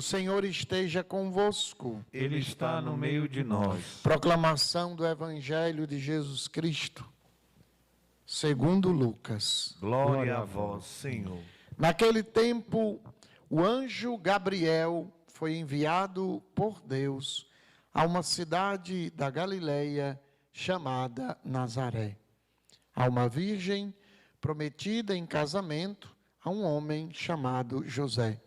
Senhor esteja convosco. Ele está no meio de nós. Proclamação do Evangelho de Jesus Cristo, segundo Lucas. Glória a vós, Senhor. Naquele tempo, o anjo Gabriel foi enviado por Deus a uma cidade da Galileia chamada Nazaré, a uma virgem prometida em casamento a um homem chamado José.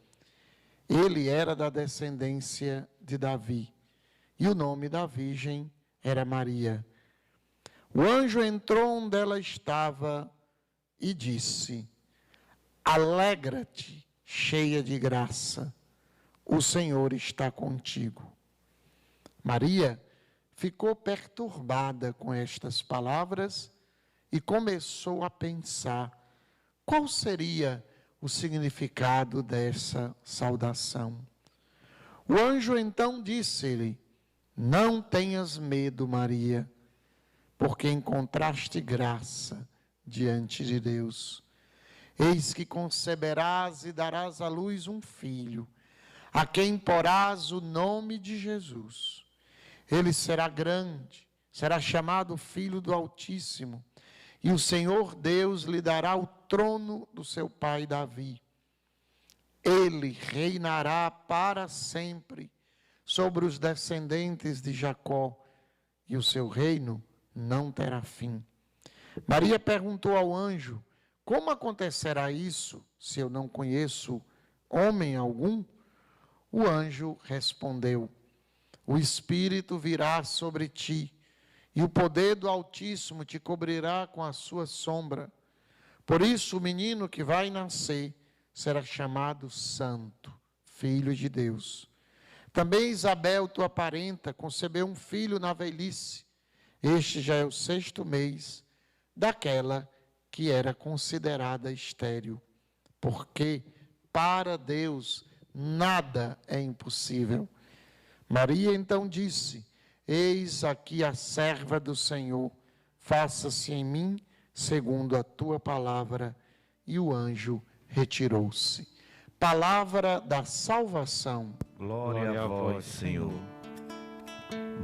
Ele era da descendência de Davi, e o nome da virgem era Maria. O anjo entrou onde ela estava e disse: Alegra-te, cheia de graça, o Senhor está contigo. Maria ficou perturbada com estas palavras e começou a pensar qual seria o significado dessa saudação. O anjo então disse-lhe: Não tenhas medo, Maria, porque encontraste graça diante de Deus. Eis que conceberás e darás à luz um filho, a quem porás o nome de Jesus. Ele será grande, será chamado Filho do Altíssimo, e o Senhor Deus lhe dará o trono do seu pai Davi. Ele reinará para sempre sobre os descendentes de Jacó, e o seu reino não terá fim. Maria perguntou ao anjo: Como acontecerá isso, se eu não conheço homem algum? O anjo respondeu: O Espírito virá sobre ti, e o poder do Altíssimo te cobrirá com a sua sombra. Por isso o menino que vai nascer será chamado Santo, Filho de Deus. Também Isabel, tua parenta, concebeu um filho na velhice. Este já é o 6º mês daquela que era considerada estéril, porque para Deus nada é impossível. Maria então disse: Eis aqui a serva do Senhor, faça-se em mim segundo a tua palavra. E o anjo retirou-se. Palavra da salvação. Glória a vós, Senhor.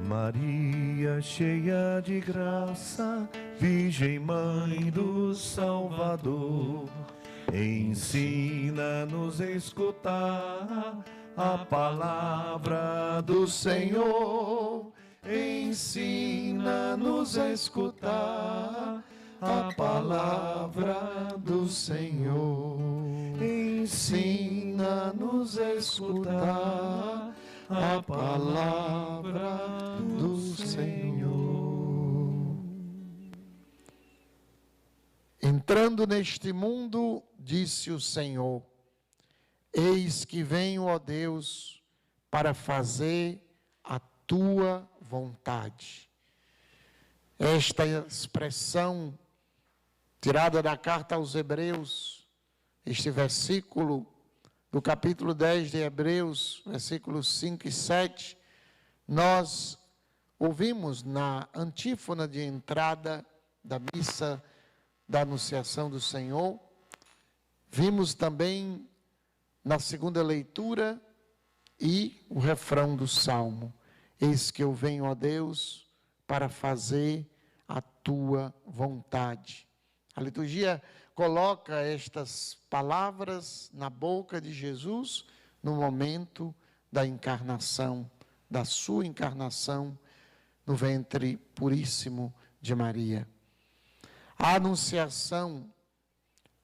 Maria, cheia de graça, Virgem Mãe do Salvador, ensina-nos a escutar a palavra do Senhor. Ensina-nos a escutar a palavra do Senhor. Ensina-nos a escutar a palavra do Senhor. Entrando neste mundo, disse o Senhor: Eis que venho, ó Deus, para fazer a tua vontade. Esta expressão tirada da carta aos Hebreus, este versículo do capítulo 10 de Hebreus, versículos 5 e 7, nós ouvimos na antífona de entrada da missa da Anunciação do Senhor, vimos também na segunda leitura e o refrão do Salmo: Eis que eu venho, ó Deus, para fazer a tua vontade. A liturgia coloca estas palavras na boca de Jesus no momento da encarnação, da sua encarnação no ventre puríssimo de Maria. A anunciação,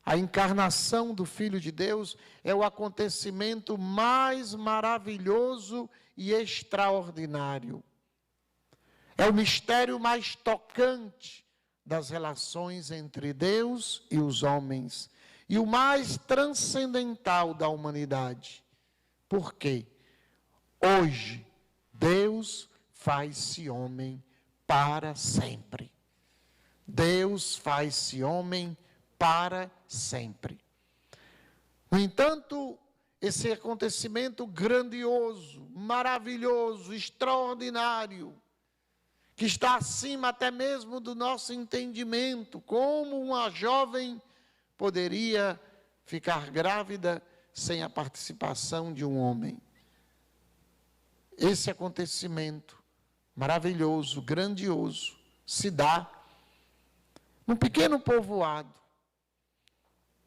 a encarnação do Filho de Deus é o acontecimento mais maravilhoso e extraordinário. É o mistério mais tocante das relações entre Deus e os homens e o mais transcendental da humanidade. Por quê? Hoje, Deus faz-se homem para sempre. Deus faz-se homem para sempre. No entanto, esse acontecimento grandioso, maravilhoso, extraordinário, que está acima até mesmo do nosso entendimento, como uma jovem poderia ficar grávida sem a participação de um homem? esse acontecimento maravilhoso, grandioso, se dá num pequeno povoado.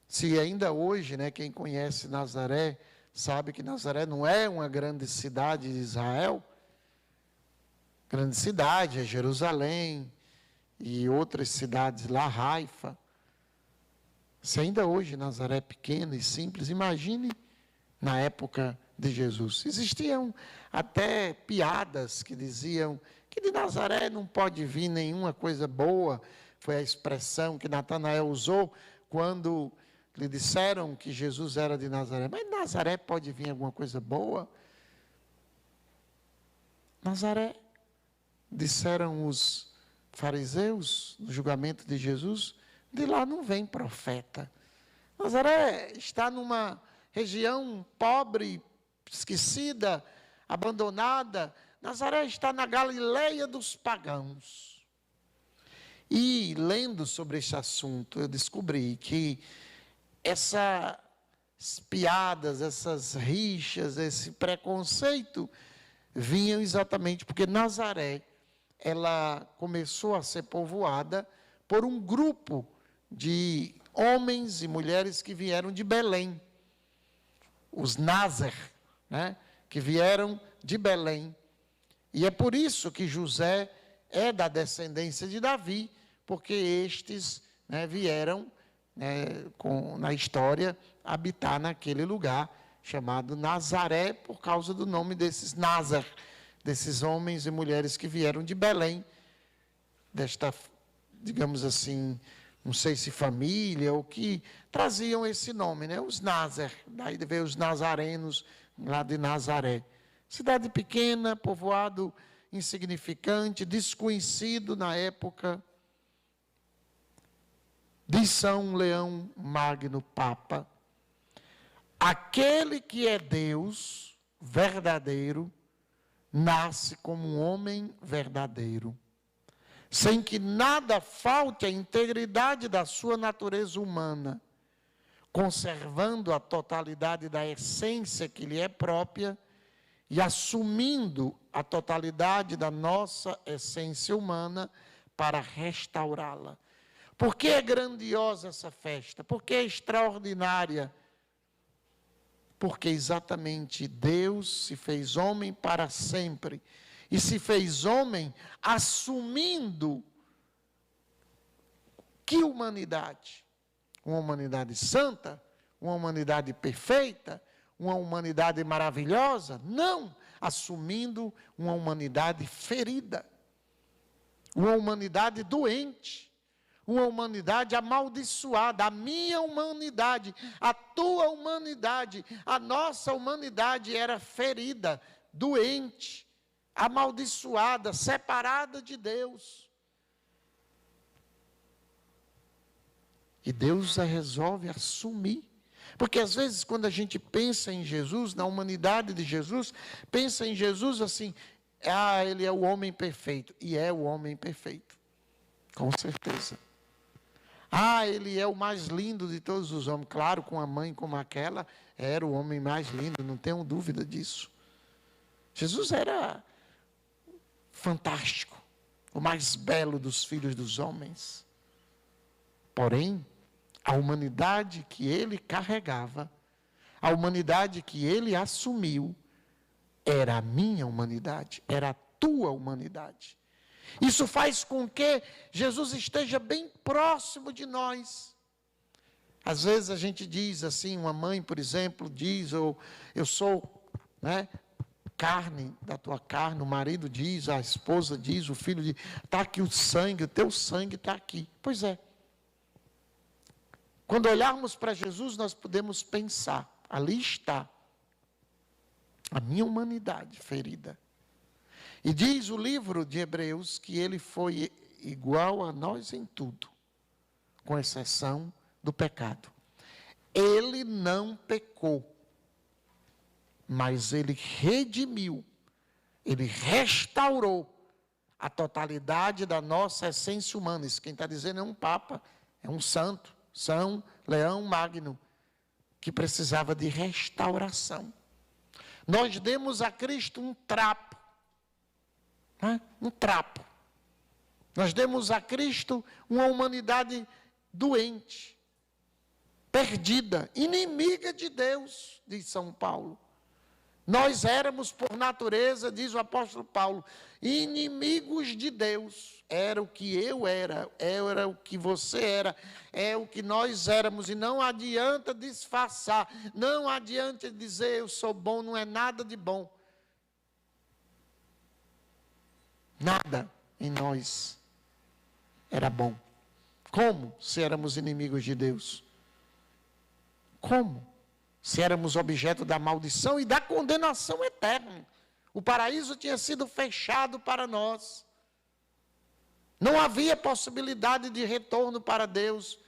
Se ainda hoje, quem conhece Nazaré, sabe que Nazaré não é uma grande cidade de Israel. Grande cidade é Jerusalém e outras cidades lá, Haifa. Se ainda hoje Nazaré é pequena e simples, imagine na época de Jesus. Existiam até piadas que diziam que de Nazaré não pode vir nenhuma coisa boa. Foi a expressão que Natanael usou quando lhe disseram que Jesus era de Nazaré. Mas Nazaré pode vir alguma coisa boa? Nazaré, disseram os fariseus no julgamento de Jesus, de lá não vem profeta. Nazaré está numa região pobre, esquecida, abandonada. Nazaré está na Galileia dos pagãos. E lendo sobre este assunto, eu descobri que essas piadas, essas rixas, esse preconceito vinham exatamente porque Nazaré, ela começou a ser povoada por um grupo de homens e mulheres que vieram de Belém. Os Názer, que vieram de Belém. E é por isso que José é da descendência de Davi, porque estes vieram, na história, habitar naquele lugar chamado Nazaré, por causa do nome desses Názer, desses homens e mulheres que vieram de Belém, desta, digamos assim, não sei se família, ou que traziam esse nome, os Názer, daí veio os nazarenos, lá de Nazaré. Cidade pequena, povoado insignificante, desconhecido na época, de São Leão Magno Papa: aquele que é Deus verdadeiro, nasce como um homem verdadeiro, sem que nada falte à integridade da sua natureza humana, conservando a totalidade da essência que lhe é própria e assumindo a totalidade da nossa essência humana para restaurá-la. Por que é grandiosa essa festa? Por que é extraordinária? Porque exatamente Deus se fez homem para sempre. E se fez homem assumindo que humanidade? Uma humanidade santa? Uma humanidade perfeita? Uma humanidade maravilhosa? Não, assumindo uma humanidade ferida. Uma humanidade doente. Uma humanidade amaldiçoada. A minha humanidade, a tua humanidade, a nossa humanidade era ferida, doente, amaldiçoada, separada de Deus. E Deus a resolve assumir. Porque às vezes quando a gente pensa em Jesus, na humanidade de Jesus, pensa em Jesus assim: ele é o homem perfeito. E é o homem perfeito, com certeza. Ele é o mais lindo de todos os homens. Claro, com a mãe como aquela, era o homem mais lindo, não tenho dúvida disso. Jesus era fantástico, o mais belo dos filhos dos homens. Porém, a humanidade que ele carregava, a humanidade que ele assumiu, era a minha humanidade, era a tua humanidade. Isso faz com que Jesus esteja bem próximo de nós. Às vezes a gente diz assim, uma mãe, por exemplo, diz, ou eu sou, carne da tua carne, o marido diz, a esposa diz, o filho diz, está aqui o sangue, o teu sangue está aqui. Pois é. Quando olharmos para Jesus, nós podemos pensar, ali está a minha humanidade ferida. E diz o livro de Hebreus que ele foi igual a nós em tudo, com exceção do pecado. Ele não pecou, mas ele redimiu, ele restaurou a totalidade da nossa essência humana. Isso quem está dizendo é um papa, é um santo, São Leão Magno, que precisava de restauração. Nós demos a Cristo um trapo, né? Um trapo. Nós demos a Cristo uma humanidade doente, perdida, inimiga de Deus, diz São Paulo. Nós éramos, por natureza, diz o apóstolo Paulo, inimigos de Deus. Era o que eu era o que você era, é o que nós éramos. E não adianta disfarçar, não adianta dizer eu sou bom, não é nada de bom. Nada em nós era bom. Como se éramos inimigos de Deus? Como? Se éramos objeto da maldição e da condenação eterna. O paraíso tinha sido fechado para nós. Não havia possibilidade de retorno para Deus,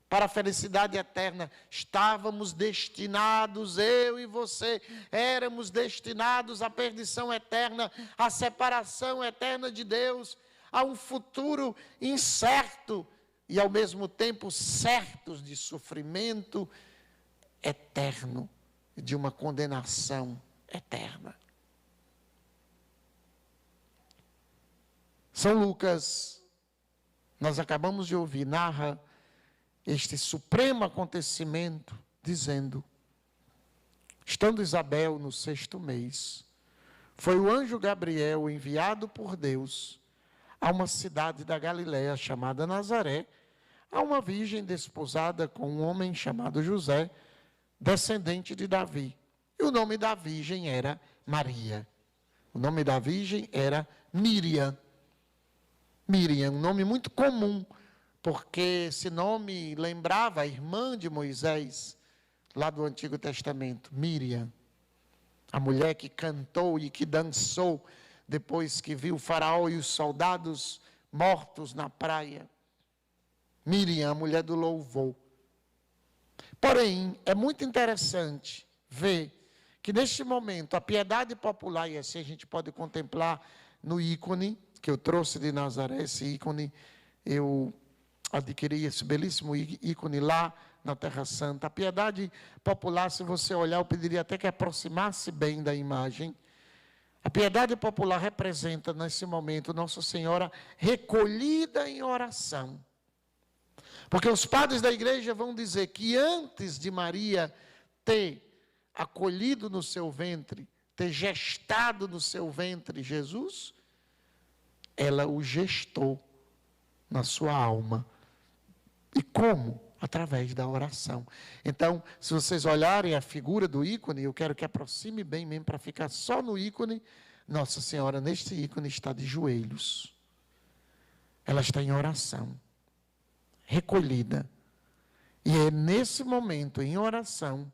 para a felicidade eterna. Estávamos destinados, eu e você, éramos destinados à perdição eterna, à separação eterna de Deus, a um futuro incerto e ao mesmo tempo certos de sofrimento eterno, de uma condenação eterna. São Lucas, nós acabamos de ouvir, narra este supremo acontecimento, dizendo: estando Isabel no 6º mês, foi o anjo Gabriel enviado por Deus a uma cidade da Galiléia chamada Nazaré, a uma virgem desposada com um homem chamado José, descendente de Davi. E o nome da virgem era Maria. O nome da virgem era Miriam. Miriam, um nome muito comum, porque esse nome lembrava a irmã de Moisés, lá do Antigo Testamento, Miriam. A mulher que cantou e que dançou depois que viu o faraó e os soldados mortos na praia. Miriam, a mulher do louvor. Porém, é muito interessante ver que neste momento a piedade popular, e assim a gente pode contemplar no ícone que eu trouxe de Nazaré, esse ícone, eu adquiri esse belíssimo ícone lá na Terra Santa. A piedade popular, se você olhar, eu pediria até que aproximasse bem da imagem. A piedade popular representa nesse momento Nossa Senhora recolhida em oração. Porque os padres da igreja vão dizer que antes de Maria ter acolhido no seu ventre, ter gestado no seu ventre Jesus, ela o gestou na sua alma. E como? Através da oração. Então, se vocês olharem a figura do ícone, eu quero que aproxime bem mesmo para ficar só no ícone. Nossa Senhora, neste ícone, está de joelhos. Ela está em oração, recolhida. E é nesse momento, em oração,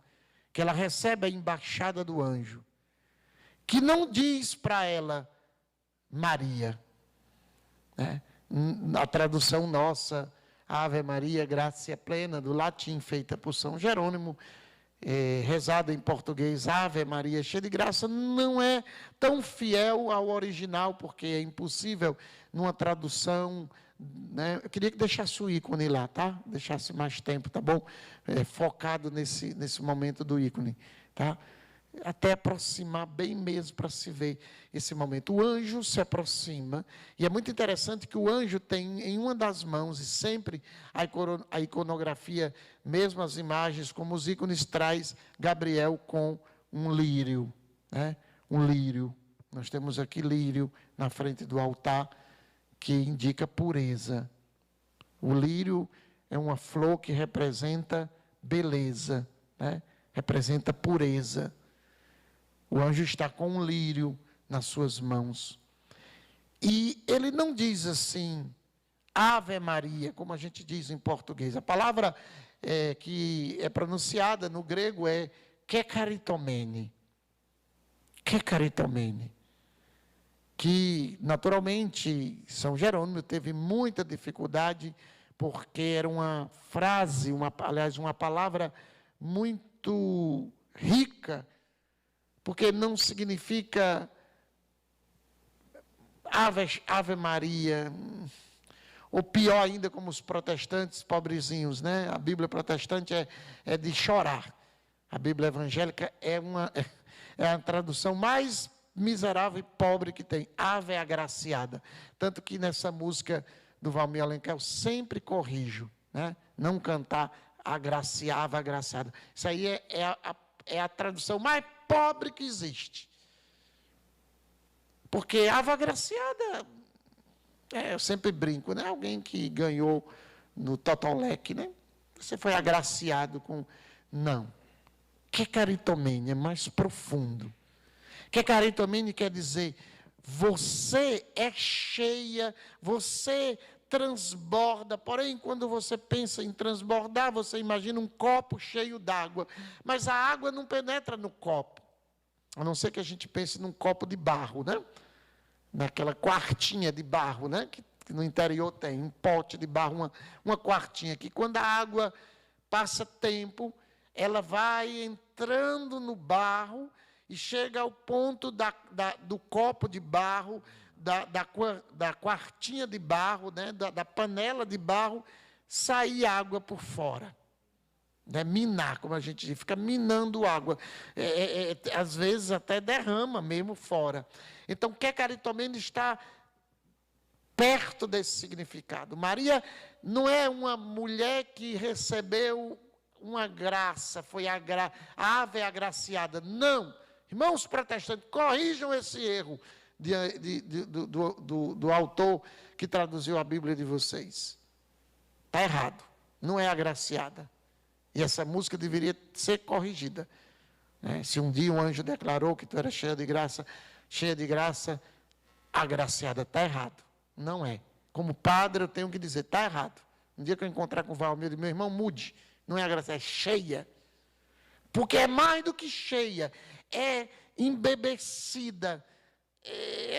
que ela recebe a embaixada do anjo, que não diz para ela Maria, né? A tradução nossa, Ave Maria, gratia plena, do latim, feita por São Jerônimo, rezada em português, Ave Maria, cheia de graça, não é tão fiel ao original, porque é impossível numa tradução, né? Eu queria que deixasse o ícone lá, tá? Deixasse mais tempo, tá bom? Focado nesse momento do ícone, tá? Até aproximar bem mesmo para se ver esse momento. O anjo se aproxima, e é muito interessante que o anjo tem em uma das mãos, e sempre a iconografia, mesmo as imagens, como os ícones, traz Gabriel com um lírio, né? Um lírio. Nós temos aqui lírio na frente do altar, que indica pureza. O lírio é uma flor que representa beleza, né? Representa pureza. O anjo está com um lírio nas suas mãos. E ele não diz assim, Ave Maria, como a gente diz em português. A palavra que é pronunciada no grego é kekaritomene. Kekaritomene. Que, naturalmente, São Jerônimo teve muita dificuldade, porque era uma frase, aliás, uma palavra muito rica, porque não significa Ave Maria, ou pior ainda, como os protestantes pobrezinhos, né? A Bíblia protestante é de chorar. A Bíblia evangélica É a tradução mais miserável e pobre que tem. Ave agraciada. Tanto que nessa música do Valmir Alencar eu sempre corrijo, né? Não cantar agraciava, agraciada. Isso aí é a tradução mais pobre que existe. Porque ave agraciada, eu sempre brinco, né? Alguém que ganhou no Totolec, né? Você foi agraciado com... Não. Que caritomene é mais profundo. Que caritomene quer dizer, você é cheia, você transborda, porém, quando você pensa em transbordar, você imagina um copo cheio d'água, mas a água não penetra no copo, a não ser que a gente pense num copo de barro, né? Naquela quartinha de barro, né? Que no interior tem um pote de barro, uma quartinha, que quando a água passa tempo, ela vai entrando no barro e chega ao ponto do copo de barro, da quartinha de barro, né, da panela de barro, sair água por fora. Né, minar, como a gente diz, fica minando água. Às vezes até derrama mesmo fora. Então, que caritomene está perto desse significado. Maria não é uma mulher que recebeu uma graça, foi a ave agraciada. Não. Irmãos protestantes, corrijam esse erro do autor que traduziu a Bíblia de vocês. Está errado. Não é agraciada. E essa música deveria ser corrigida. Né? Se um dia um anjo declarou que tu era cheia de graça, agraciada, está errado. Não é. Como padre, eu tenho que dizer, está errado. Um dia que eu encontrar com o Valmir, meu irmão, mude. Não é agraciada, é cheia. Porque é mais do que cheia. É embebecida.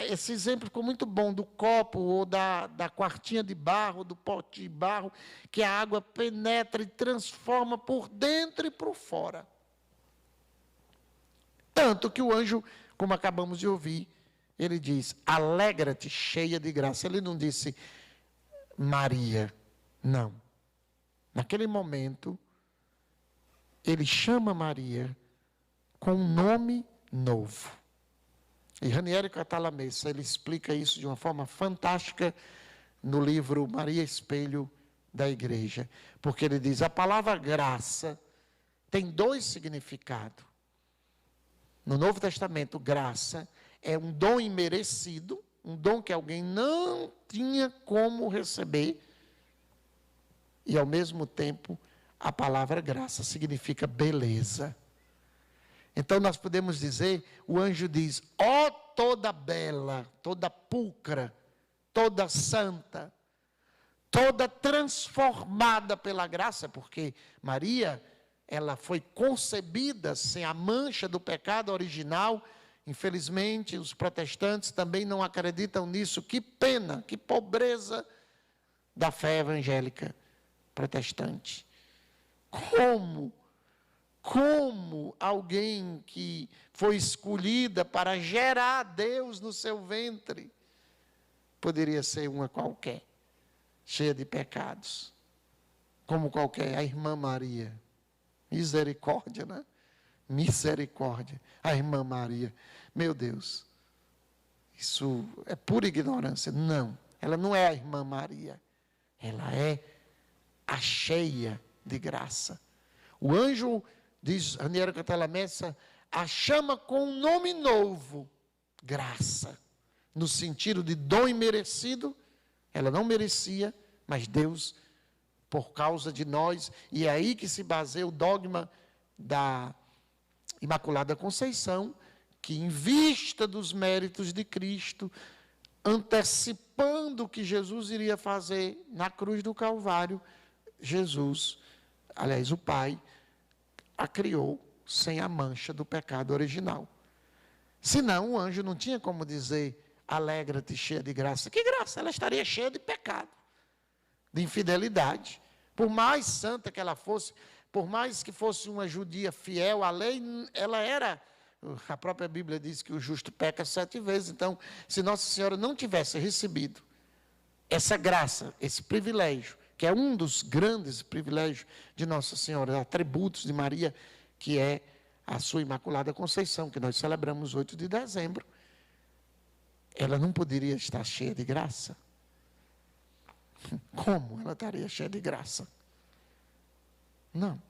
Esse exemplo ficou muito bom do copo ou da quartinha de barro, do pote de barro, que a água penetra e transforma por dentro e por fora. Tanto que o anjo, como acabamos de ouvir, ele diz, alegra-te, cheia de graça. Ele não disse Maria, não. Naquele momento, ele chama Maria com um nome novo. E Ranieri Cantalamessa, ele explica isso de uma forma fantástica no livro Maria Espelho da Igreja. Porque ele diz, a palavra graça tem dois significados. No Novo Testamento, graça é um dom imerecido, um dom que alguém não tinha como receber. E, ao mesmo tempo, a palavra graça significa beleza. Então, nós podemos dizer, o anjo diz, ó toda bela, toda pulcra, toda santa, toda transformada pela graça, porque Maria, ela foi concebida sem a mancha do pecado original. Infelizmente, os protestantes também não acreditam nisso. Que pena, que pobreza da fé evangélica protestante. Como alguém que foi escolhida para gerar Deus no seu ventre, poderia ser uma qualquer, cheia de pecados, como qualquer, a irmã Maria. Misericórdia, né? Misericórdia. A irmã Maria. Meu Deus, isso é pura ignorância. Não, ela não é a irmã Maria. Ela é a cheia de graça. O anjo, diz Ranieri Cantalamessa, a chama com um nome novo, graça. No sentido de dom imerecido, ela não merecia, mas Deus, por causa de nós, e é aí que se baseia o dogma da Imaculada Conceição, que em vista dos méritos de Cristo, antecipando o que Jesus iria fazer na cruz do Calvário, Jesus, aliás, o Pai, a criou sem a mancha do pecado original. Senão, o anjo não tinha como dizer, alegra-te, cheia de graça. Que graça? Ela estaria cheia de pecado, de infidelidade. Por mais santa que ela fosse, por mais que fosse uma judia fiel à lei, ela era... A própria Bíblia diz que o justo peca 7 vezes. Então, se Nossa Senhora não tivesse recebido essa graça, esse privilégio, que é um dos grandes privilégios de Nossa Senhora, atributos de Maria, que é a sua Imaculada Conceição, que nós celebramos 8 de dezembro, ela não poderia estar cheia de graça? Como ela estaria cheia de graça? Não.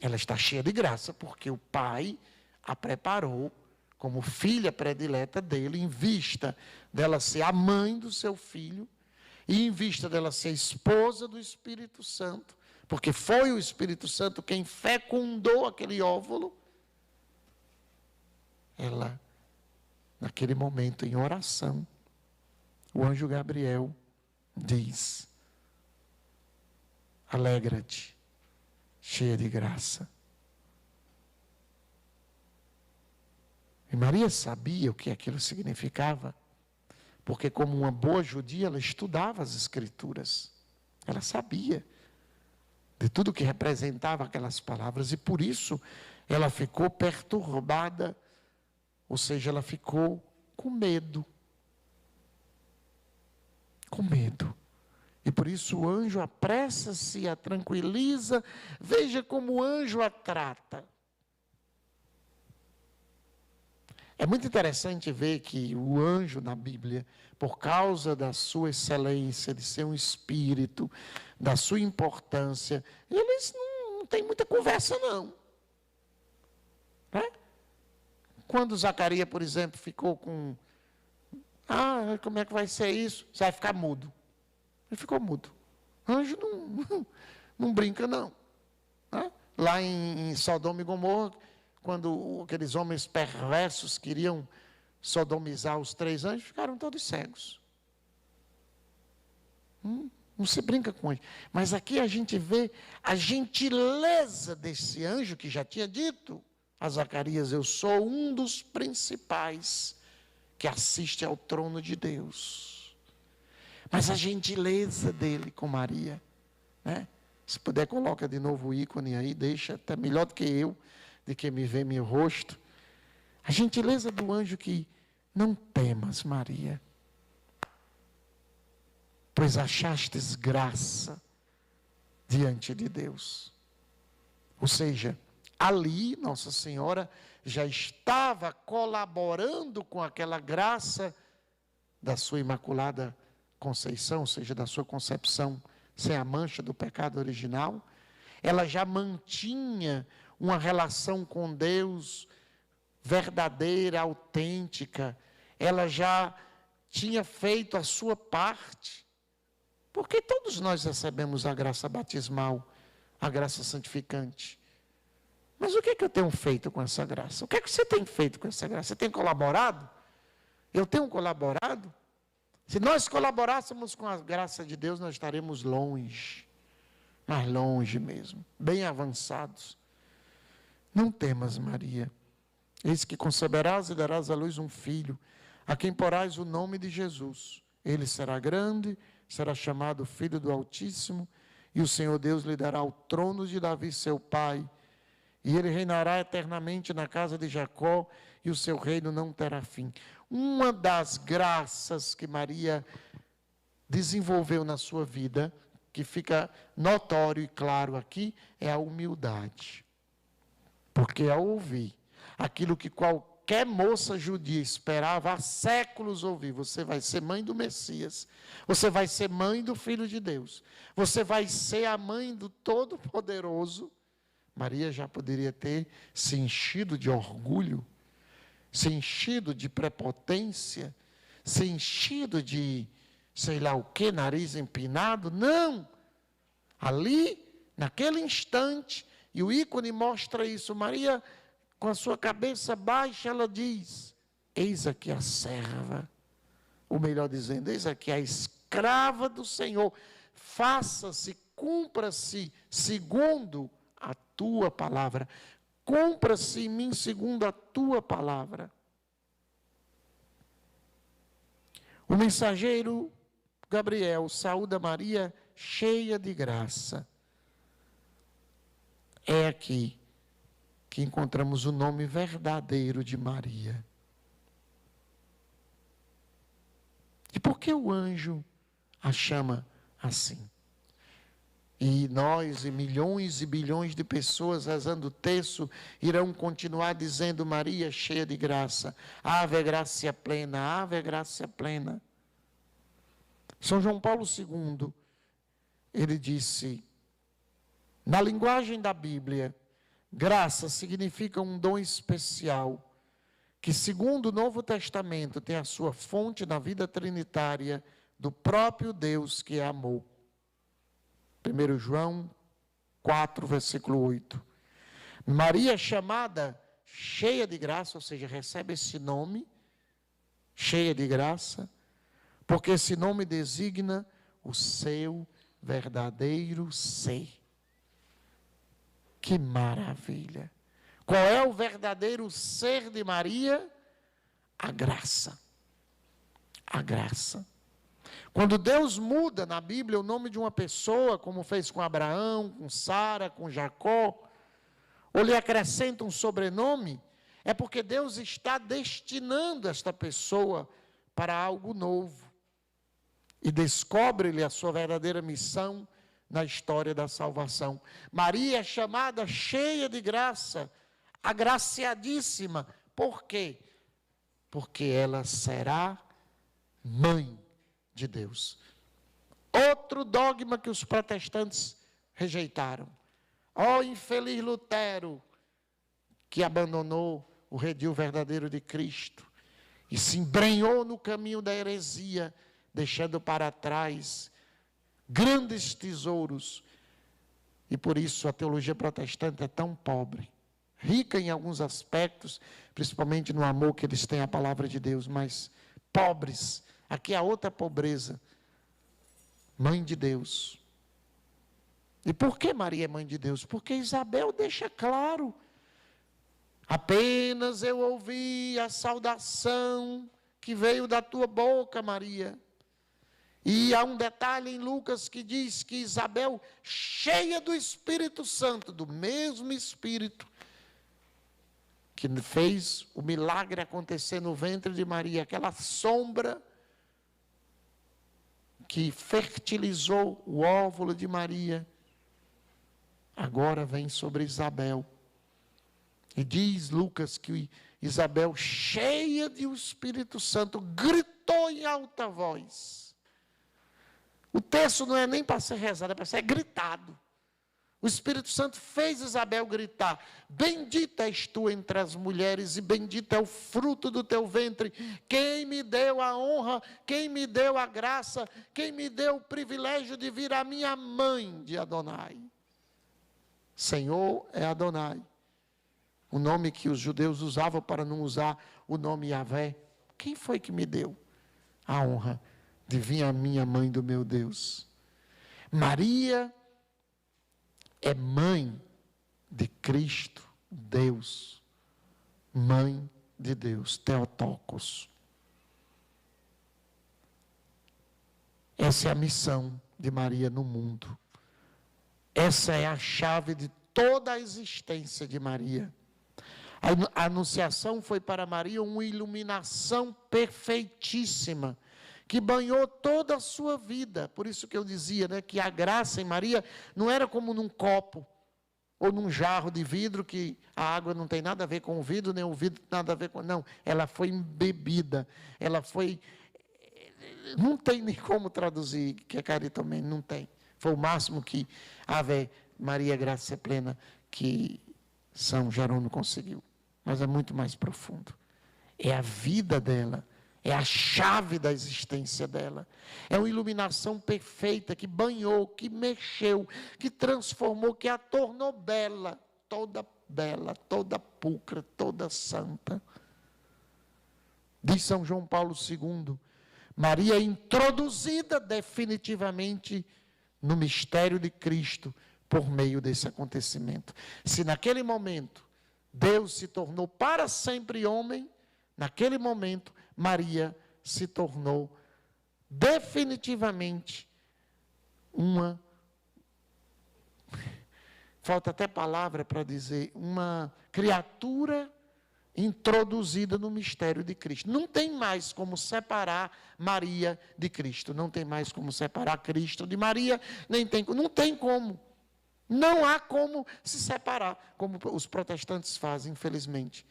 Ela está cheia de graça porque o Pai a preparou como filha predileta dele, em vista dela ser a mãe do seu filho, e em vista dela ser esposa do Espírito Santo, porque foi o Espírito Santo quem fecundou aquele óvulo. Ela, naquele momento, em oração, o anjo Gabriel diz: alegra-te, cheia de graça. E Maria sabia o que aquilo significava, porque como uma boa judia, ela estudava as Escrituras. Ela sabia de tudo que representava aquelas palavras, e por isso ela ficou perturbada, ou seja, ela ficou com medo. Com medo. E por isso o anjo apressa-se, a tranquiliza. Veja como o anjo a trata. É muito interessante ver que o anjo na Bíblia, por causa da sua excelência, de ser um espírito, da sua importância, eles não têm muita conversa, não. Né? Quando Zacarias, por exemplo, ficou com... como é que vai ser isso? Você vai ficar mudo. Ele ficou mudo. Anjo não brinca, não. Né? Lá em Sodoma e Gomorra, quando aqueles homens perversos queriam sodomizar os 3 anjos, ficaram todos cegos. Não se brinca com ele. Mas aqui a gente vê a gentileza desse anjo que já tinha dito a Zacarias: eu sou um dos principais que assiste ao trono de Deus. Mas a gentileza dele com Maria, né? Se puder, coloca de novo o ícone aí, deixa até melhor do que eu, de que me vê meu rosto. A gentileza do anjo que: não temas, Maria, pois achastes graça diante de Deus. Ou seja, ali Nossa Senhora já estava colaborando com aquela graça da sua Imaculada Conceição, ou seja, da sua concepção sem a mancha do pecado original. Ela já mantinha uma relação com Deus verdadeira, autêntica. Ela já tinha feito a sua parte. Porque todos nós recebemos a graça batismal, a graça santificante. Mas o que é que eu tenho feito com essa graça? O que é que você tem feito com essa graça? Você tem colaborado? Eu tenho colaborado? Se nós colaborássemos com a graça de Deus, nós estaremos longe, mas longe mesmo, bem avançados. Não temas, Maria, eis que conceberás e darás à luz um filho, a quem porás o nome de Jesus. Ele será grande, será chamado Filho do Altíssimo, e o Senhor Deus lhe dará o trono de Davi, seu pai, e ele reinará eternamente na casa de Jacó, e o seu reino não terá fim. Uma das graças que Maria desenvolveu na sua vida, que fica notório e claro aqui, é a humildade. Porque ao ouvir aquilo que qualquer moça judia esperava há séculos ouvir: você vai ser mãe do Messias, você vai ser mãe do Filho de Deus, você vai ser a mãe do Todo-Poderoso. Maria já poderia ter se enchido de orgulho, se enchido de prepotência, se enchido de sei lá o que, nariz empinado. Não! Ali, naquele instante, e o ícone mostra isso, Maria, com a sua cabeça baixa, ela diz: eis aqui a serva, ou melhor dizendo, eis aqui a escrava do Senhor, faça-se, cumpra-se segundo a tua palavra. Cumpra-se em mim segundo a tua palavra. O mensageiro Gabriel saúda Maria cheia de graça. É aqui que encontramos o nome verdadeiro de Maria. E por que o anjo a chama assim? E nós e milhões e bilhões de pessoas rezando o terço irão continuar dizendo: Maria, cheia de graça, ave gracia plena, ave gracia plena. São João Paulo II, ele disse, na linguagem da Bíblia, graça significa um dom especial, que segundo o Novo Testamento tem a sua fonte na vida trinitária do próprio Deus que é amor. 1 João 4, versículo 8. Maria é chamada cheia de graça, ou seja, recebe esse nome, cheia de graça, porque esse nome designa o seu verdadeiro ser. Que maravilha! Qual é o verdadeiro ser de Maria? A graça. A graça. Quando Deus muda na Bíblia o nome de uma pessoa, como fez com Abraão, com Sara, com Jacó, ou lhe acrescenta um sobrenome, é porque Deus está destinando esta pessoa para algo novo. E descobre-lhe a sua verdadeira missão na história da salvação. Maria é chamada cheia de graça, agraciadíssima. Por quê? Porque ela será mãe de Deus. Outro dogma que os protestantes rejeitaram. Ó infeliz Lutero, que abandonou o redil verdadeiro de Cristo e se embrenhou no caminho da heresia, deixando para trás grandes tesouros. E por isso a teologia protestante é tão pobre, rica em alguns aspectos, principalmente no amor que eles têm à palavra de Deus, mas pobres. Aqui há outra pobreza. Mãe de Deus. E por que Maria é mãe de Deus? Porque Isabel deixa claro. Apenas eu ouvi a saudação que veio da tua boca, Maria. E há um detalhe em Lucas que diz que Isabel, cheia do Espírito Santo, do mesmo Espírito que fez o milagre acontecer no ventre de Maria, aquela sombra que fertilizou o óvulo de Maria, agora vem sobre Isabel. E diz Lucas que Isabel, cheia do Espírito Santo, gritou em alta voz. O texto não é nem para ser rezado, é para ser gritado. O Espírito Santo fez Isabel gritar: bendita és tu entre as mulheres e bendito é o fruto do teu ventre. Quem me deu a honra, quem me deu a graça, quem me deu o privilégio de vir a minha mãe de Adonai. Senhor é Adonai. O nome que os judeus usavam para não usar o nome Yahvé. Quem foi que me deu a honra de vir a minha mãe do meu Deus? Maria é mãe de Cristo, Deus, mãe de Deus, Theotokos. Essa é a missão de Maria no mundo. Essa é a chave de toda a existência de Maria. A anunciação foi para Maria uma iluminação perfeitíssima, que banhou toda a sua vida. Por isso que eu dizia, né, que a graça em Maria não era como num copo ou num jarro de vidro, que a água não tem nada a ver com o vidro, nem o vidro nada a ver com... Não, ela foi embebida, ela foi... Não tem nem como traduzir, que é caritomene, não tem. Foi o máximo que Ave Maria Graça Plena, que São Jerônimo conseguiu. Mas é muito mais profundo. É a vida dela. É a chave da existência dela. É uma iluminação perfeita que banhou, que mexeu, que transformou, que a tornou bela, toda pulcra, toda santa. Diz São João Paulo II, Maria é introduzida definitivamente no mistério de Cristo por meio desse acontecimento. Se naquele momento Deus se tornou para sempre homem, naquele momento Maria se tornou definitivamente uma, falta até palavra para dizer, uma criatura introduzida no mistério de Cristo. Não tem mais como separar Maria de Cristo. Não tem mais como separar Cristo de Maria. Não tem como. Não há como se separar, como os protestantes fazem, infelizmente.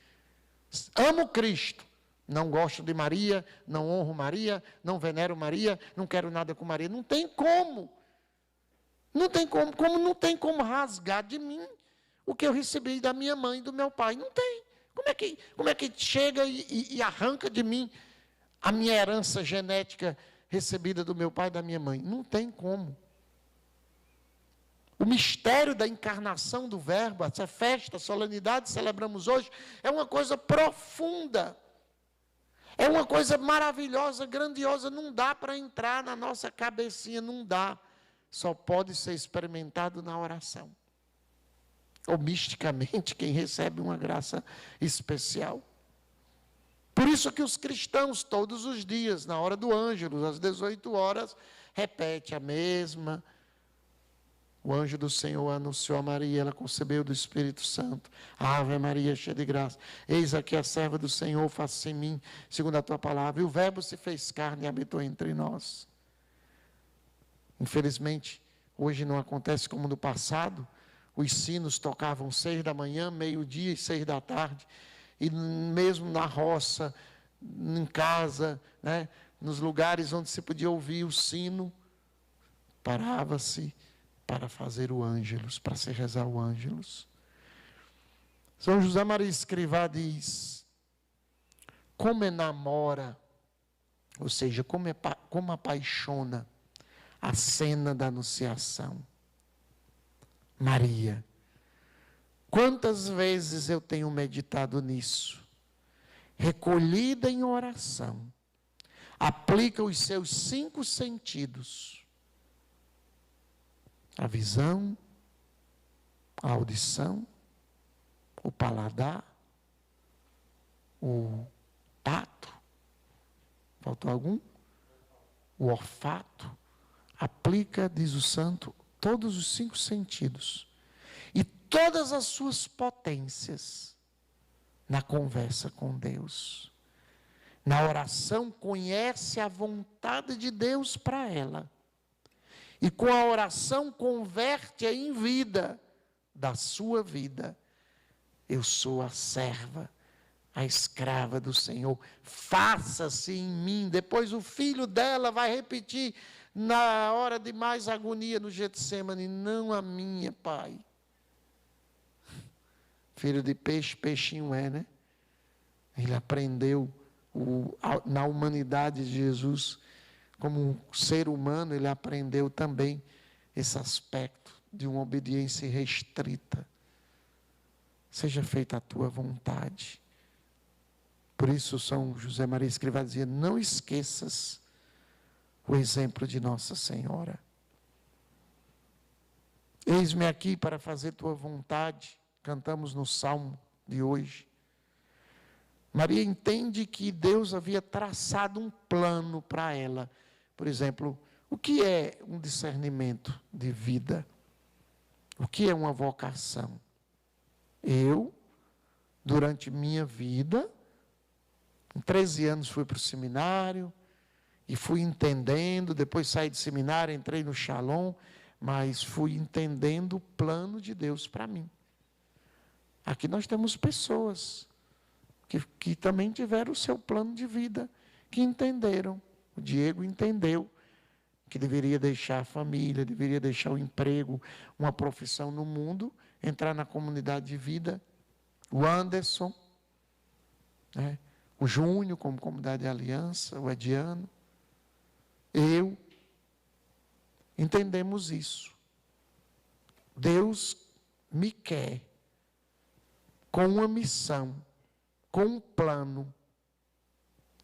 Amo Cristo, não gosto de Maria, não honro Maria, não venero Maria, não quero nada com Maria. Não tem como. Não tem como. Como não tem como rasgar de mim o que eu recebi da minha mãe e do meu pai. Não tem. Como é que chega e arranca de mim a minha herança genética recebida do meu pai e da minha mãe? Não tem como. O mistério da encarnação do Verbo, essa festa, solenidade que celebramos hoje, é uma coisa profunda. É uma coisa maravilhosa, grandiosa. Não dá para entrar na nossa cabecinha, não dá. Só pode ser experimentado na oração. Ou misticamente, quem recebe uma graça especial. Por isso que os cristãos, todos os dias, na hora do ângelus, às 18 horas, repete a mesma. O anjo do Senhor anunciou a Maria, ela concebeu do Espírito Santo. Ave Maria, cheia de graça. Eis aqui a serva do Senhor, faça em mim, segundo a tua palavra. E o Verbo se fez carne e habitou entre nós. Infelizmente, hoje não acontece como no passado. Os sinos tocavam 6 da manhã, meio-dia e 6 da tarde. E mesmo na roça, em casa, né, nos lugares onde se podia ouvir o sino, parava-se para fazer o ângelus, para se rezar o ângelus. São José Maria Escrivá diz: como enamora, ou seja, como apaixona a cena da anunciação. Maria. Quantas vezes eu tenho meditado nisso? Recolhida em oração, aplica os seus 5 sentidos. A visão, a audição, o paladar, o tato, faltou algum? O olfato. Aplica, diz o santo, todos os 5 sentidos e todas as suas potências na conversa com Deus. Na oração, conhece a vontade de Deus para ela. E com a oração, converte-a em vida da sua vida. Eu sou a serva, a escrava do Senhor. Faça-se em mim. Depois o filho dela vai repetir na hora de mais agonia no Getsêmani: não a minha, Pai. Filho de peixe, peixinho é, né? Ele aprendeu na humanidade de Jesus, como um ser humano, ele aprendeu também esse aspecto de uma obediência restrita. Seja feita a tua vontade. Por isso São José Maria Escrivá dizia: não esqueças o exemplo de Nossa Senhora. Eis-me aqui para fazer tua vontade, cantamos no Salmo de hoje. Maria entende que Deus havia traçado um plano para ela. Por exemplo, o que é um discernimento de vida? O que é uma vocação? Eu, durante minha vida, com 13 anos fui para o seminário, e fui entendendo, depois saí do seminário, entrei no Shalom, mas fui entendendo o plano de Deus para mim. Aqui nós temos pessoas que também tiveram o seu plano de vida, que entenderam. O Diego entendeu que deveria deixar a família, deveria deixar o emprego, uma profissão no mundo, entrar na comunidade de vida. O Anderson, né? O Júnior, como comunidade de aliança, o Ediano. Eu. Entendemos isso. Deus me quer com uma missão, com um plano.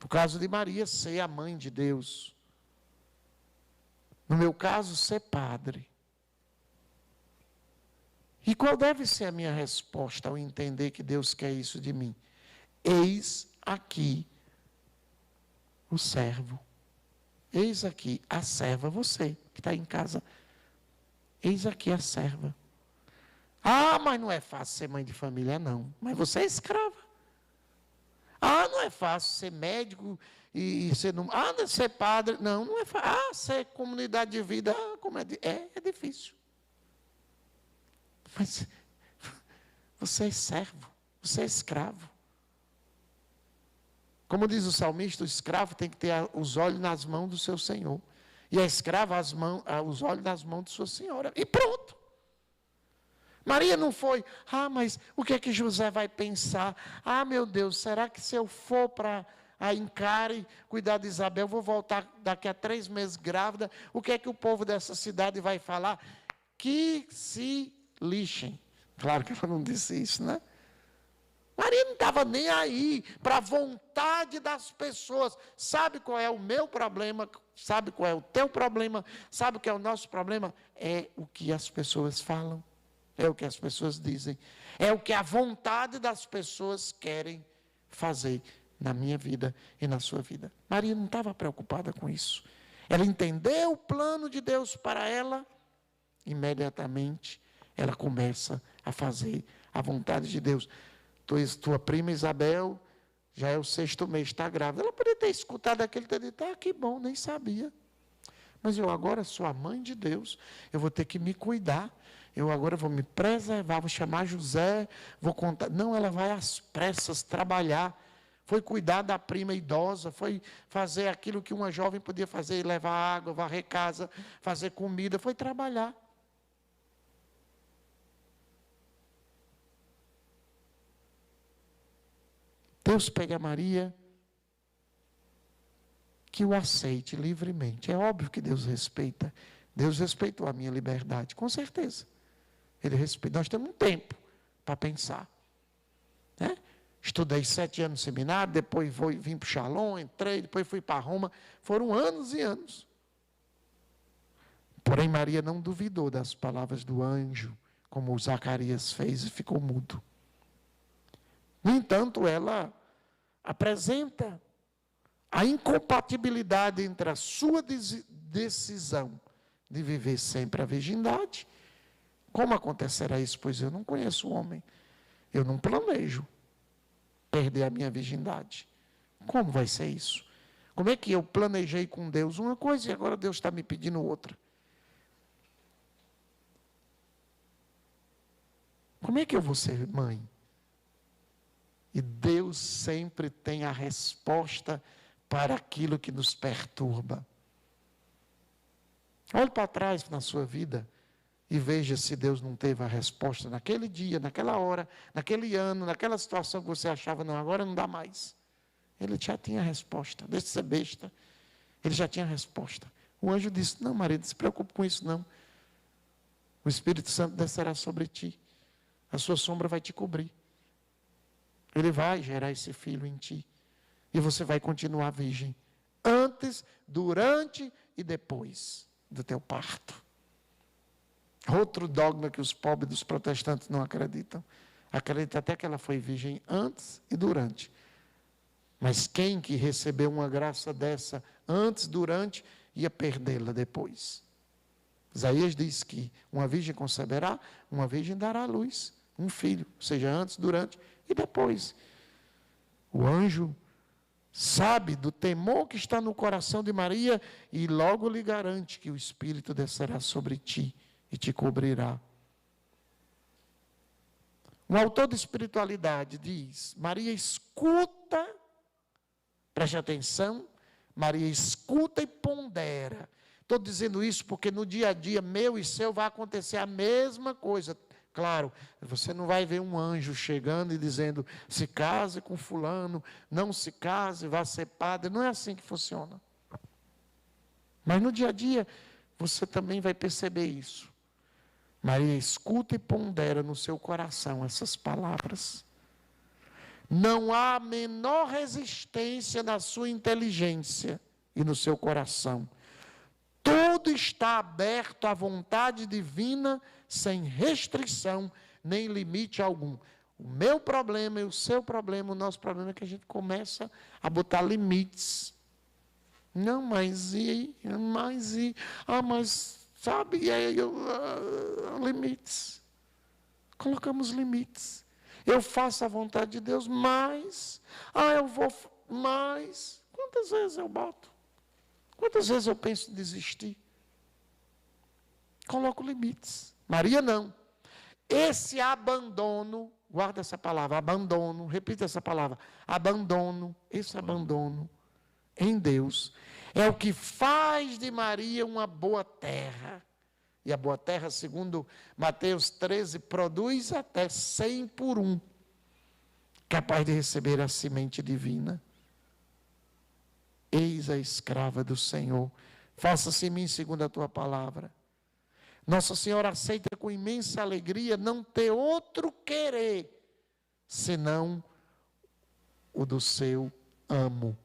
No caso de Maria, ser a mãe de Deus. No meu caso, ser padre. E qual deve ser a minha resposta ao entender que Deus quer isso de mim? Eis aqui o servo. Eis aqui a serva, você que está em casa. Eis aqui a serva. Ah, mas não é fácil ser mãe de família, não. Mas você é escrava. é fácil ser médico e ser... ser padre. Não é fácil. Ser comunidade de vida, como é difícil. Mas você é servo, você é escravo. Como diz o salmista, o escravo tem que ter os olhos nas mãos do seu senhor. E a escrava os olhos nas mãos de sua senhora. E pronto. Maria não foi, mas o que é que José vai pensar? Meu Deus, será que se eu for para a Encare cuidar de Isabel, vou voltar daqui a 3 meses grávida, o que é que o povo dessa cidade vai falar? Que se lixem. Claro que ela não disse isso, né? Maria não estava nem aí para a vontade das pessoas. Sabe qual é o meu problema? Sabe qual é o teu problema? Sabe o que é o nosso problema? É o que as pessoas falam. É o que as pessoas dizem. É o que a vontade das pessoas querem fazer na minha vida e na sua vida. Maria não estava preocupada com isso. Ela entendeu o plano de Deus para ela. Imediatamente, ela começa a fazer a vontade de Deus. Tua prima Isabel, já é o 6º mês, está grávida. Ela poderia ter escutado aquele e ter dito, que bom, nem sabia. Mas eu agora sou a mãe de Deus, eu vou ter que me cuidar. Eu agora vou me preservar, vou chamar José, vou contar. Não, ela vai às pressas trabalhar. Foi cuidar da prima idosa, foi fazer aquilo que uma jovem podia fazer, levar água, varrer casa, fazer comida, foi trabalhar. Deus pede a Maria que o aceite livremente. É óbvio que Deus respeita. Deus respeitou a minha liberdade, com certeza. Ele respeita. Nós temos um tempo para pensar. Né? Estudei 7 anos no seminário, depois vim para o Shalom, entrei, depois fui para Roma. Foram anos e anos. Porém, Maria não duvidou das palavras do anjo, como Zacarias fez e ficou mudo. No entanto, ela apresenta a incompatibilidade entre a sua decisão de viver sempre a virgindade. Como acontecerá isso? Pois eu não conheço o homem. Eu não planejo perder a minha virgindade. Como vai ser isso? Como é que eu planejei com Deus uma coisa e agora Deus está me pedindo outra? Como é que eu vou ser mãe? E Deus sempre tem a resposta para aquilo que nos perturba. Olhe para trás na sua vida e veja se Deus não teve a resposta naquele dia, naquela hora, naquele ano, naquela situação que você achava, não, agora não dá mais. Ele já tinha a resposta. Deixa de ser besta. Ele já tinha a resposta. O anjo disse, não, Maria, não se preocupe com isso, não. O Espírito Santo descerá sobre ti. A sua sombra vai te cobrir. Ele vai gerar esse filho em ti. E você vai continuar virgem. Antes, durante e depois do teu parto. Outro dogma que os pobres dos protestantes não acreditam. Acreditam até que ela foi virgem antes e durante. Mas quem que recebeu uma graça dessa antes, durante, ia perdê-la depois. Isaías diz que uma virgem conceberá, uma virgem dará à luz um filho, seja antes, durante e depois. O anjo sabe do temor que está no coração de Maria e logo lhe garante que o Espírito descerá sobre ti e te cobrirá. Um autor de espiritualidade diz, Maria escuta, preste atenção, Maria escuta e pondera. Estou dizendo isso porque no dia a dia meu e seu vai acontecer a mesma coisa. Claro, você não vai ver um anjo chegando e dizendo, se case com fulano, não se case, vá ser padre. Não é assim que funciona. Mas no dia a dia, você também vai perceber isso. Maria escuta e pondera no seu coração essas palavras. Não há a menor resistência na sua inteligência e no seu coração. Tudo está aberto à vontade divina, sem restrição, nem limite algum. O meu problema e o seu problema, o nosso problema é que a gente começa a botar limites. Não, mas sabe, e aí limites. Colocamos limites. Eu faço a vontade de Deus, mas, eu vou Mas, quantas vezes eu boto? Quantas vezes eu penso em desistir? Coloco limites. Maria não. Esse abandono, guarda essa palavra, abandono, repita essa palavra, abandono, esse abandono em Deus, é o que faz de Maria uma boa terra. E a boa terra, segundo Mateus 13, produz até 100 por 1, capaz de receber a semente divina. Eis a escrava do Senhor, faça-se em mim segundo a tua palavra. Nossa Senhora aceita com imensa alegria não ter outro querer, senão o do seu amo,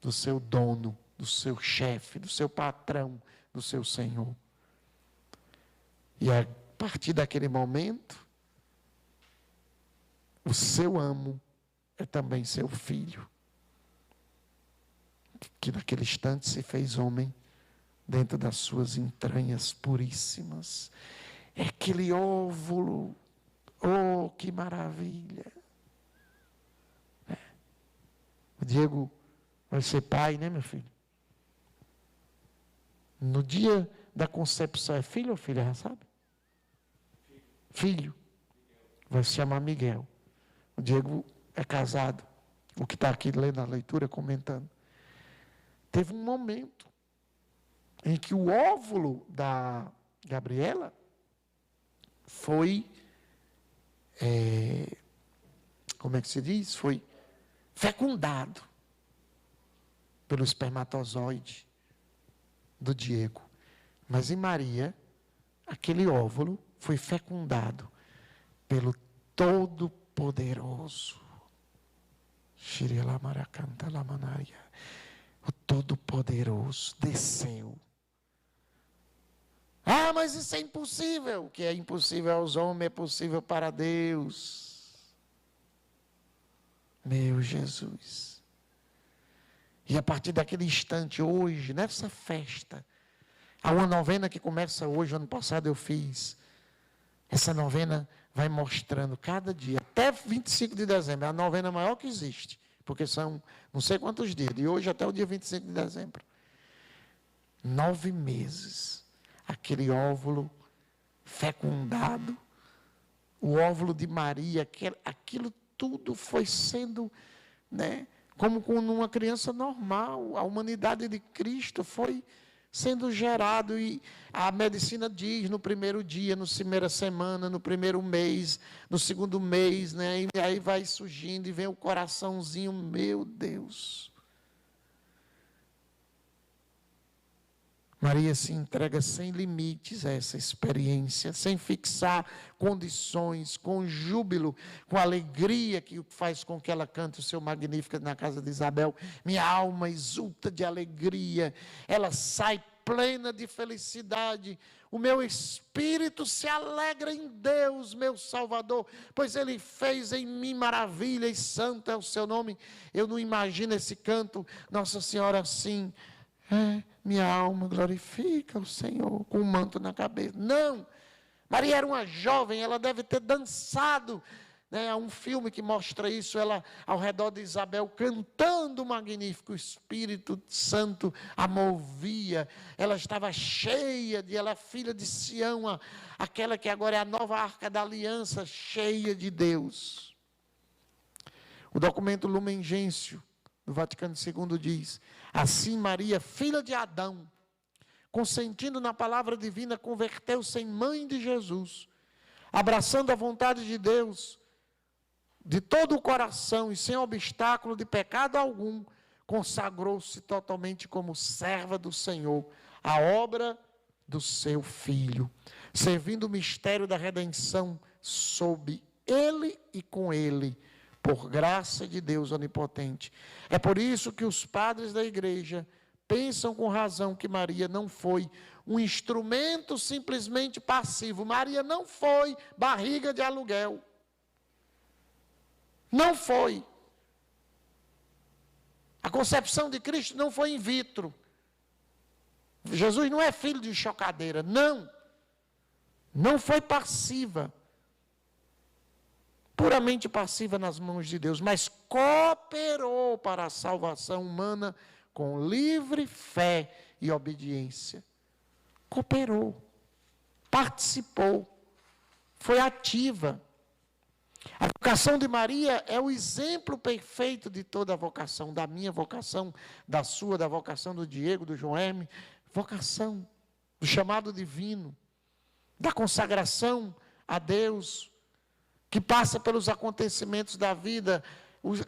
do seu dono, do seu chefe, do seu patrão, do seu Senhor. E a partir daquele momento, o seu amo é também seu filho, que naquele instante se fez homem dentro das suas entranhas puríssimas. É aquele óvulo, oh, que maravilha! O Diego vai ser pai, né, meu filho? No dia da concepção, é filho ou filha, já sabe? Filho. Vai se chamar Miguel. O Diego é casado. O que está aqui lendo a leitura, comentando. Teve um momento em que o óvulo da Gabriela foi, como é que se diz? Foi fecundado pelo espermatozoide do Diego. Mas em Maria, aquele óvulo foi fecundado pelo Todo-Poderoso. O Todo-Poderoso desceu. Ah, mas isso é impossível. O que é impossível aos homens é possível para Deus. Meu Jesus. E a partir daquele instante, hoje, nessa festa, há uma novena que começa hoje, ano passado eu fiz. Essa novena vai mostrando cada dia, até 25 de dezembro, é a novena maior que existe, porque são não sei quantos dias, de hoje até o dia 25 de dezembro. 9 meses, aquele óvulo fecundado, o óvulo de Maria, aquilo tudo foi sendo, né, como com uma criança normal, a humanidade de Cristo foi sendo gerado, e a medicina diz no primeiro dia, na primeira semana, no primeiro mês, no segundo mês, né? E aí vai surgindo e vem o coraçãozinho, meu Deus. Maria se entrega sem limites a essa experiência, sem fixar condições, com júbilo, com alegria, que faz com que ela cante o seu Magníficat na casa de Isabel. Minha alma exulta de alegria, ela sai plena de felicidade. O meu espírito se alegra em Deus, meu Salvador, pois Ele fez em mim maravilha, e santo é o seu nome. Eu não imagino esse canto, Nossa Senhora assim... minha alma glorifica o Senhor, com um manto na cabeça. Não, Maria era uma jovem, ela deve ter dançado, né? Há um filme que mostra isso, ela ao redor de Isabel, cantando o magnífico, o Espírito Santo a movia, ela estava cheia ela é filha de Sião, aquela que agora é a nova Arca da Aliança, cheia de Deus. O documento Lumen Gentium do Vaticano II diz: assim Maria, filha de Adão, consentindo na palavra divina, converteu-se em mãe de Jesus, abraçando a vontade de Deus, de todo o coração e sem obstáculo de pecado algum, consagrou-se totalmente como serva do Senhor, à obra do seu Filho, servindo o mistério da redenção sob Ele e com Ele, por graça de Deus onipotente. É por isso que os padres da igreja pensam com razão que Maria não foi um instrumento simplesmente passivo. Maria não foi barriga de aluguel. Não foi. A concepção de Cristo não foi in vitro. Jesus não é filho de chocadeira, não. Não foi passiva. puramente passiva nas mãos de Deus, mas cooperou para a salvação humana com livre fé e obediência. Cooperou, participou, foi ativa. A vocação de Maria é o exemplo perfeito de toda a vocação, da minha vocação, da sua, da vocação do Diego, do João Hermes, vocação do chamado divino, da consagração a Deus, que passa pelos acontecimentos da vida,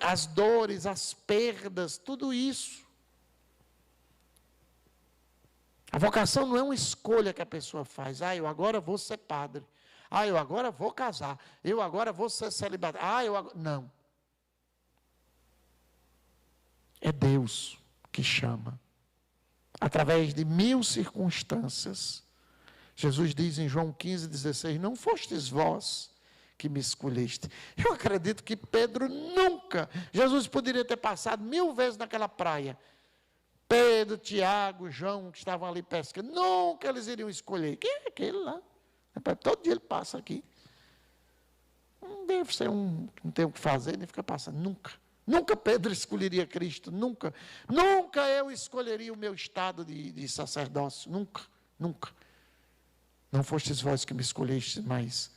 as dores, as perdas, tudo isso. A vocação não é uma escolha que a pessoa faz. Eu agora vou ser padre. Eu agora vou casar. Eu agora vou ser celibatário. Não. É Deus que chama. Através de 1000 circunstâncias. Jesus diz em João 15,16, não fostes vós que me escolheste. Eu acredito que Pedro nunca, Jesus poderia ter passado 1000 vezes naquela praia. Pedro, Tiago, João, que estavam ali pescando, nunca eles iriam escolher. Quem é aquele lá? Todo dia ele passa aqui. Não deve ser não tem o que fazer, nem fica passando. Nunca. Nunca Pedro escolheria Cristo. Nunca. Nunca eu escolheria o meu estado de sacerdócio. Nunca. Nunca. Não fostes vós que me escolheste, mas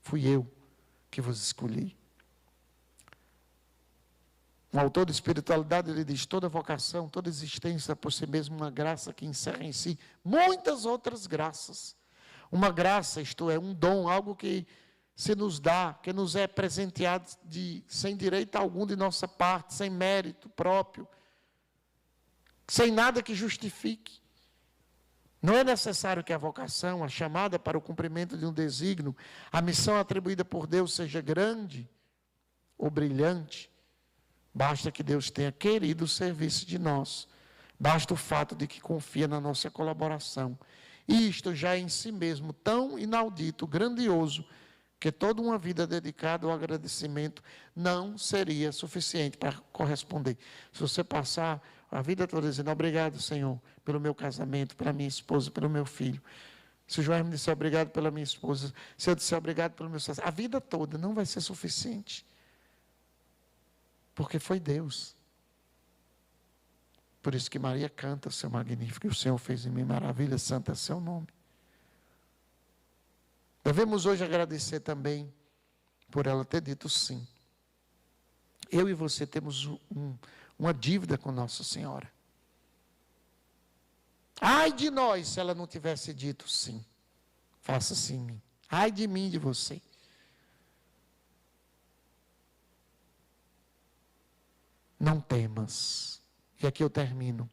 fui eu que vos escolhi. Um autor de espiritualidade, ele diz, toda vocação, toda existência é por si mesmo uma graça que encerra em si muitas outras graças. Uma graça, isto é, um dom, algo que se nos dá, que nos é presenteado sem direito algum de nossa parte, sem mérito próprio, sem nada que justifique. Não é necessário que a vocação, a chamada para o cumprimento de um desígnio, a missão atribuída por Deus seja grande ou brilhante. Basta que Deus tenha querido o serviço de nós. Basta o fato de que confia na nossa colaboração. E isto já é em si mesmo tão inaudito, grandioso, que toda uma vida dedicada ao agradecimento não seria suficiente para corresponder. Se você passar a vida toda dizendo, obrigado, Senhor, pelo meu casamento, pela minha esposa, pelo meu filho. Se o João me disser obrigado pela minha esposa, se eu disser obrigado pelo meu sacerdote, a vida toda não vai ser suficiente. Porque foi Deus. Por isso que Maria canta seu magnífico, e o Senhor fez em mim maravilha, santo é seu nome. Devemos hoje agradecer também por ela ter dito sim. Eu e você temos uma dívida com Nossa Senhora. Ai de nós se ela não tivesse dito sim. Faça-se em mim. Ai de mim e de você. Não temas. E aqui eu termino.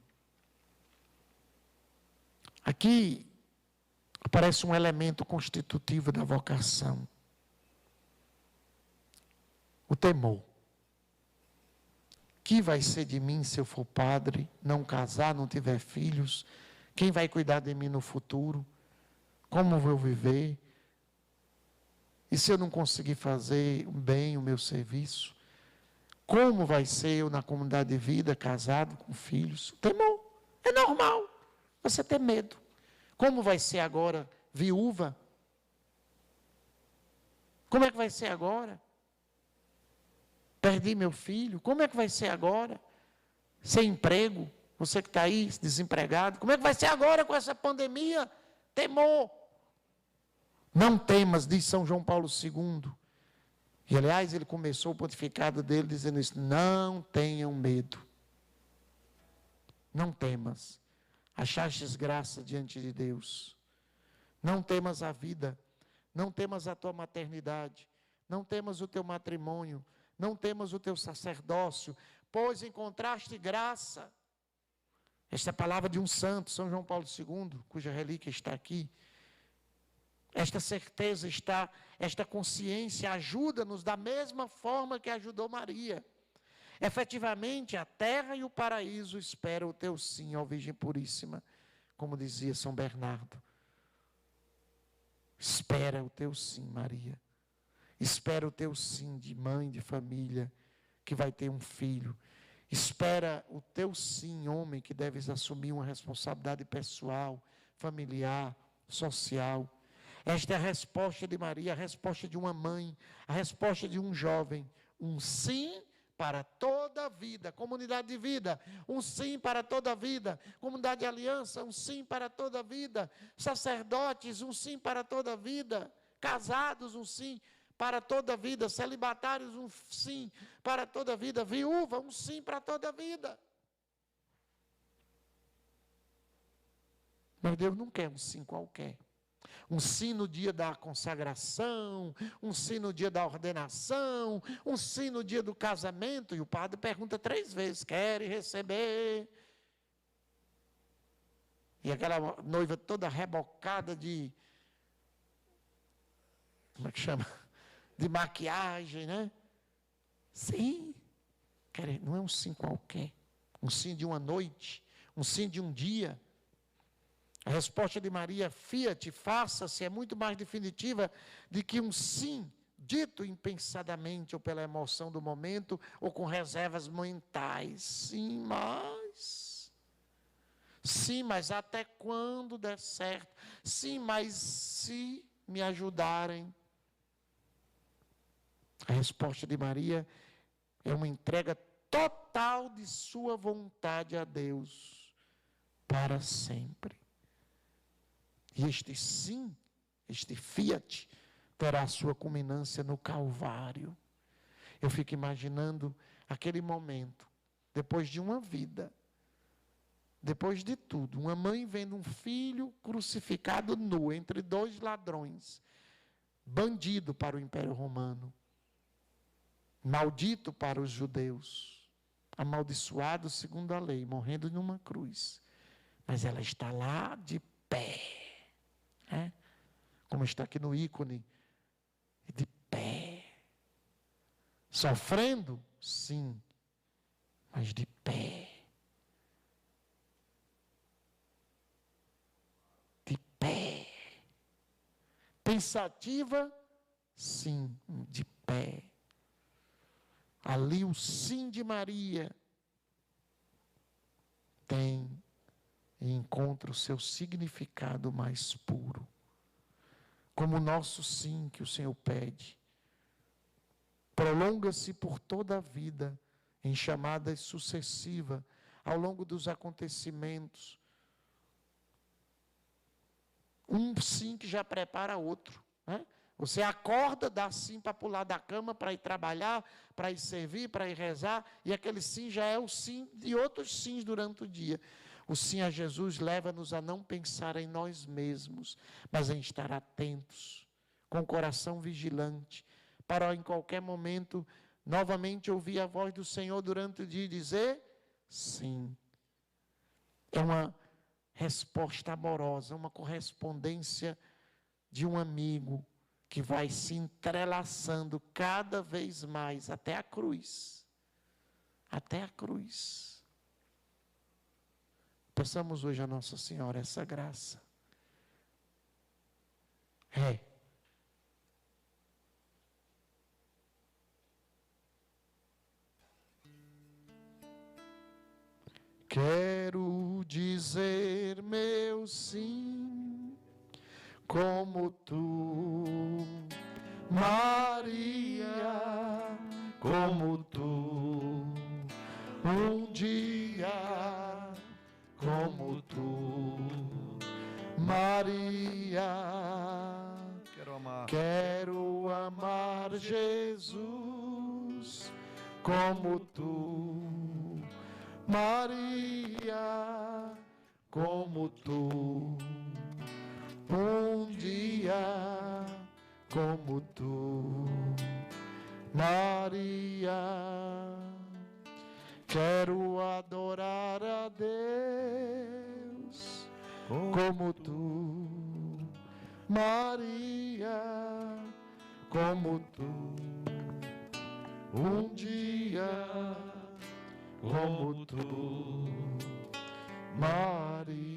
Aqui aparece um elemento constitutivo da vocação. O temor. Que vai ser de mim se eu for padre, não casar, não tiver filhos? Quem vai cuidar de mim no futuro? Como vou viver? E se eu não conseguir fazer bem o meu serviço? Como vai ser eu na comunidade de vida, casado, com filhos? Temor. É normal você ter medo. Como vai ser agora, viúva? Como é que vai ser agora? Perdi meu filho. Como é que vai ser agora? Sem emprego. Você que está aí, desempregado. Como é que vai ser agora com essa pandemia? Temor. Não temas, diz São João Paulo II. E, aliás, ele começou o pontificado dele dizendo isso. Não tenham medo. Não temas. Achastes graça diante de Deus. Não temas a vida. Não temas a tua maternidade. Não temas o teu matrimônio. Não temas o teu sacerdócio. Pois encontraste graça. Esta é a palavra de um santo, São João Paulo II, cuja relíquia está aqui. Esta certeza está, esta consciência ajuda-nos da mesma forma que ajudou Maria. Efetivamente, a terra e o paraíso esperam o teu sim, ó Virgem Puríssima, como dizia São Bernardo. Espera o teu sim, Maria. Espera o teu sim de mãe, de família, que vai ter um filho. Espera o teu sim, homem, que deves assumir uma responsabilidade pessoal, familiar, social. Esta é a resposta de Maria, a resposta de uma mãe, a resposta de um jovem. Um sim para toda a vida, comunidade de vida, um sim para toda a vida, comunidade de aliança, um sim para toda a vida, sacerdotes, um sim para toda a vida, casados, um sim para toda a vida, celibatários, um sim para toda a vida, viúva, um sim para toda a vida. Mas Deus não quer um sim qualquer. Um sim no dia da consagração, um sim no dia da ordenação, um sim no dia do casamento. E o padre pergunta 3 vezes, quer receber? E aquela noiva toda rebocada de, como é que chama? De maquiagem, né? Sim. Não é um sim qualquer. Um sim de uma noite, um sim de um dia. A resposta de Maria, fiat, faça-se, é muito mais definitiva do que um sim, dito impensadamente, ou pela emoção do momento, ou com reservas mentais. Sim, mas até quando der certo? Sim, mas se me ajudarem. A resposta de Maria é uma entrega total de sua vontade a Deus, para sempre. E este sim, este fiat, terá sua culminância no Calvário. Eu fico imaginando aquele momento, depois de uma vida, depois de tudo, uma mãe vendo um filho crucificado nu, entre 2 ladrões, bandido para o Império Romano, maldito para os judeus, amaldiçoado segundo a lei, morrendo numa cruz. Mas ela está lá de pé. Como está aqui no ícone, de pé, sofrendo, sim, mas de pé, pensativa, sim, de pé. Ali o sim de Maria tem e encontra o seu significado mais puro. Como o nosso sim que o Senhor pede, prolonga-se por toda a vida, em chamadas sucessivas, ao longo dos acontecimentos. Um sim que já prepara outro, né? Você acorda, dá sim para pular da cama, para ir trabalhar, para ir servir, para ir rezar, e aquele sim já é o sim de outros sims durante o dia. O sim a Jesus leva-nos a não pensar em nós mesmos, mas em estar atentos, com o coração vigilante, para em qualquer momento, novamente ouvir a voz do Senhor durante o dia e dizer sim. É uma resposta amorosa, uma correspondência de um amigo, que vai se entrelaçando cada vez mais até a cruz. Até a cruz. Peçamos hoje a Nossa Senhora essa graça. Quero dizer meu sim, como tu, Maria, como tu, um dia, como tu, Maria, quero amar Jesus, como tu, Maria, como tu, um dia, como tu, Maria, quero adorar a Deus, como tu, Maria, como tu, um dia, como tu, Maria.